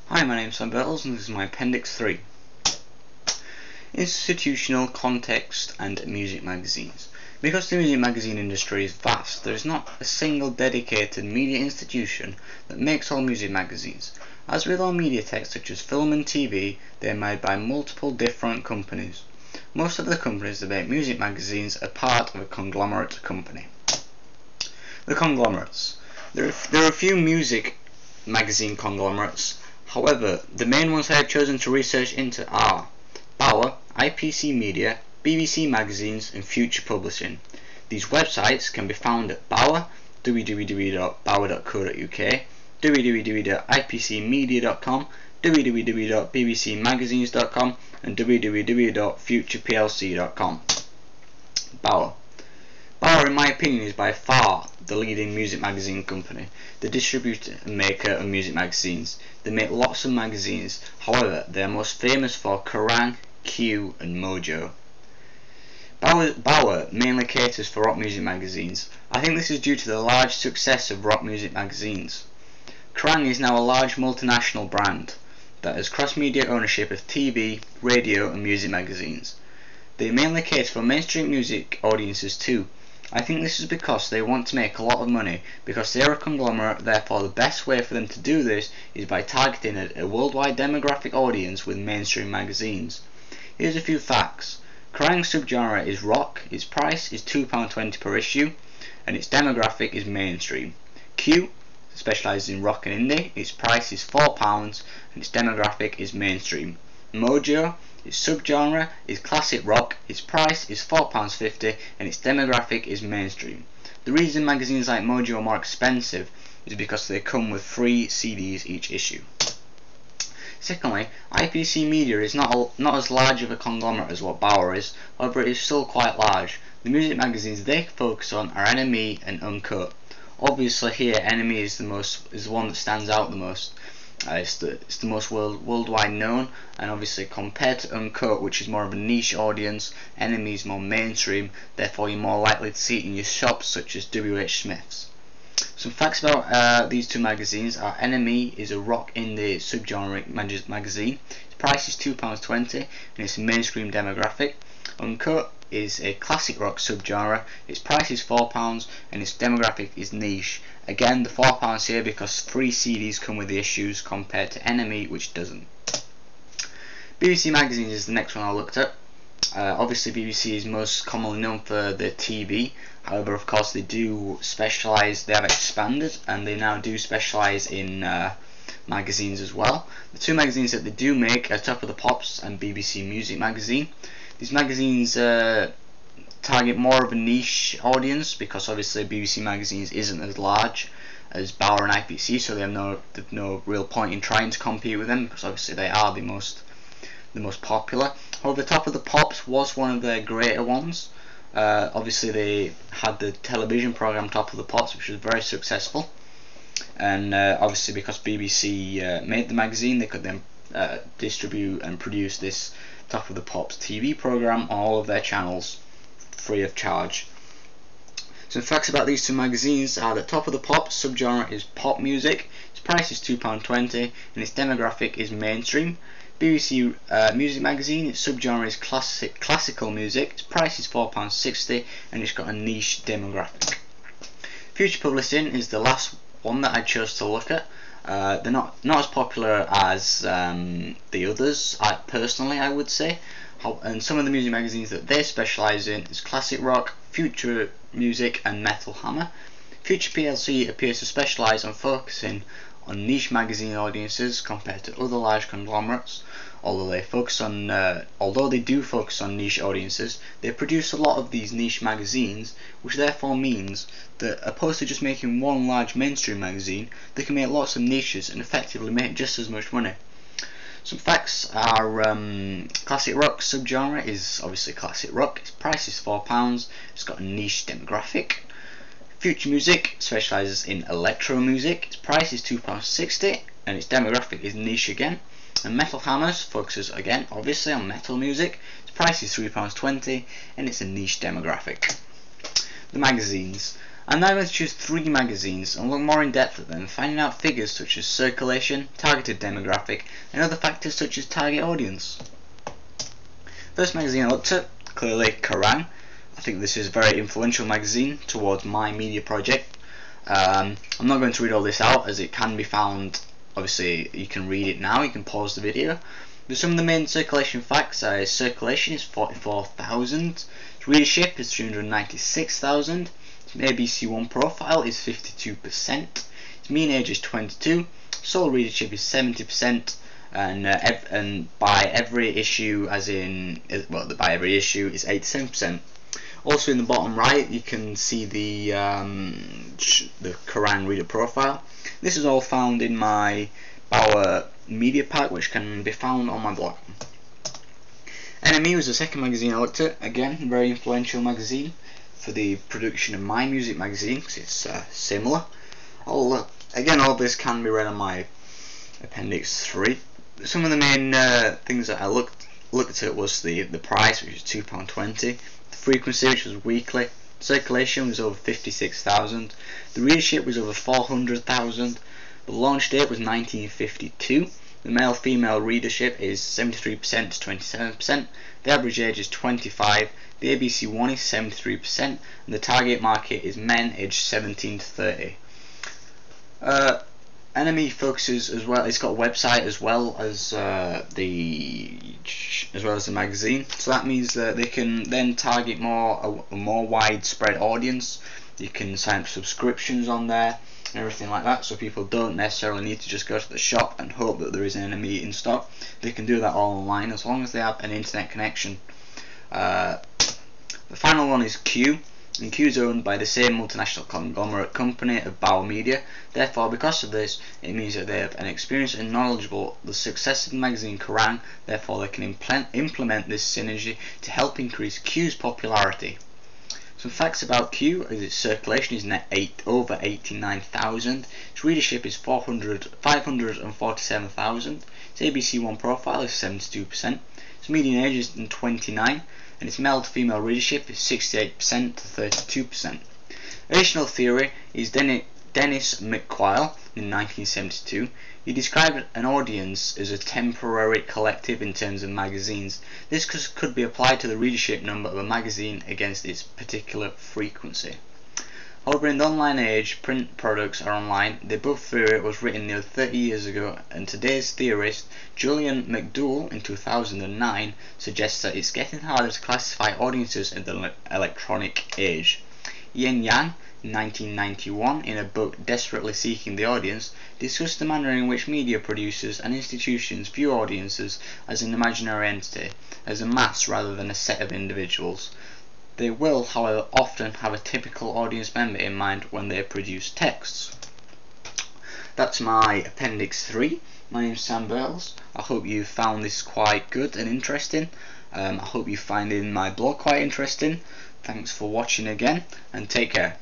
Hi, my name is Sam Bertels and this is my Appendix 3. Institutional context and music magazines. Because the music magazine industry is vast, there is not a single dedicated media institution that makes all music magazines. As with all media tech such as film and TV, they are made by multiple different companies. Most of the companies that make music magazines are part of a conglomerate company. The conglomerates. There are a few music magazine conglomerates. However, the main ones I have chosen to research into are Bauer, IPC Media, BBC Magazines and Future Publishing. These websites can be found at Bauer, www.bauer.co.uk, www.ipcmedia.com, www.bbcmagazines.com and www.futureplc.com. Bauer. Bauer, in my opinion, is by far the leading music magazine company, the distributor and maker of music magazines. They make lots of magazines, however, they are most famous for Kerrang, Q and Mojo. Bauer mainly caters for rock music magazines. I think this is due to the large success of rock music magazines. Kerrang is now a large multinational brand that has cross-media ownership of TV, radio and music magazines. They mainly cater for mainstream music audiences too. I think this is because they want to make a lot of money, because they are a conglomerate. Therefore the best way for them to do this is by targeting a worldwide demographic audience with mainstream magazines. Here's a few facts. Kerrang's subgenre is rock, its price is £2.20 per issue, and its demographic is mainstream. Q specialises in rock and indie, its price is £4 and its demographic is mainstream. Mojo, its subgenre is classic rock, its price is £4.50 and its demographic is mainstream. The reason magazines like Mojo are more expensive is because they come with free CDs each issue. Secondly, IPC Media is not as large of a conglomerate as what Bauer is, however it is still quite large. The music magazines they focus on are NME and Uncut. Obviously here NME is the one that stands out the most. It's the most worldwide known, and obviously compared to Uncut, which is more of a niche audience, NME is more mainstream, therefore you're more likely to see it in your shops such as WH Smith's. Some facts about these two magazines are NME is a rock indie subgenre magazine. Its price is £2.20 and it's a mainstream demographic. Uncut is a classic rock subgenre. Its price is £4 and its demographic is niche. Again, the £4 here because free CDs come with the issues compared to NME, which doesn't. BBC Magazines is the next one I looked at. Obviously BBC is most commonly known for their TV, however of course they do specialise, they have expanded and they now do specialise in magazines as well. The two magazines that they do make are Top of the Pops and BBC Music Magazine. These magazines target more of a niche audience because obviously BBC Magazines isn't as large as Bauer and IPC, so they have no real point in trying to compete with them because obviously they are the most popular. However, Top of the Pops was one of their greater ones. Obviously they had the television programme Top of the Pops, which was very successful, and obviously because BBC made the magazine, they could then distribute and produce this Top of the Pops TV programme on all of their channels free of charge. Some facts about these two magazines are that Top of the Pops subgenre is pop music, its price is £2.20 and its demographic is mainstream. BBC Music Magazine, its subgenre is classical music, its price is £4.60 and it's got a niche demographic. Future Publishing is the last one that I chose to look at. They're not as popular as the others, personally I would say. And some of the music magazines that they specialise in is classic rock, future music and metal hammer. Future PLC appears to specialise on focusing on niche magazine audiences compared to other large conglomerates. Although they do focus on niche audiences, they produce a lot of these niche magazines, which therefore means that opposed to just making one large mainstream magazine, they can make lots of niches and effectively make just as much money. Some facts are classic rock subgenre is obviously classic rock, its price is £4, it's got a niche demographic. Future Music specialises in electro music, its price is £2.60 and its demographic is niche again. And Metal Hammers focuses again obviously on metal music, its price is £3.20 and it's a niche demographic. The magazines. I'm now going to choose 3 magazines and look more in depth at them, finding out figures such as circulation, targeted demographic, and other factors such as target audience. First magazine I looked at, clearly Kerrang! I think this is a very influential magazine towards my media project. I'm not going to read all this out as it can be found, obviously you can read it now, you can pause the video. But some of the main circulation facts are its circulation is 44,000, its readership is 396,000, its ABC1 profile is 52%, its mean age is 22, sole readership is 70%, and by every issue, as in, well, by every issue is 87%. Also in the bottom right you can see the Kerrang! Reader profile. This is all found in my Bauer media pack, which can be found on my blog. NME was the second magazine I looked at. Again, a very influential magazine for the production of my music magazine, because it's similar. Again, all this can be read on my Appendix 3. Some of the main things that I looked at was the price, which is £2.20, the frequency, which was weekly, circulation was over 56,000, the readership was over 400,000, the launch date was 1952, the male-female readership is 73% to 27%, the average age is 25, the ABC1 is 73%, and the target market is men aged 17 to 30. NME focuses as well. It's got a website as well as the magazine, so that means that they can then target a more widespread audience. You can sign up subscriptions on there and everything like that, so people don't necessarily need to just go to the shop and hope that there is an NME in stock. They can do that all online as long as they have an internet connection. The final one is Q. And Q is owned by the same multinational conglomerate company of Bauer Media. Therefore, because of this, it means that they have an experienced and knowledgeable the success of the magazine Kerrang! Therefore, they can implement this synergy to help increase Q's popularity. Some facts about Q is its circulation is over 89,000, its readership is 547,000, its ABC1 profile is 72%, its median age is 29, and its male-to-female readership is 68% to 32%. Additional theory is Dennis McQuile in 1972. He described an audience as a temporary collective in terms of magazines. This could be applied to the readership number of a magazine against its particular frequency. However, in the online age, print products are online. The above theory was written nearly 30 years ago, and today's theorist, Julian McDowell, in 2009, suggests that it's getting harder to classify audiences in the electronic age. Yin Yang, in 1991, in a book Desperately Seeking the Audience, discussed the manner in which media producers and institutions view audiences as an imaginary entity, as a mass rather than a set of individuals. They will, however, often have a typical audience member in mind when they produce texts. That's my Appendix 3. My name's Sam Burles. I hope you found this quite good and interesting. I hope you find my blog quite interesting. Thanks for watching again, and take care.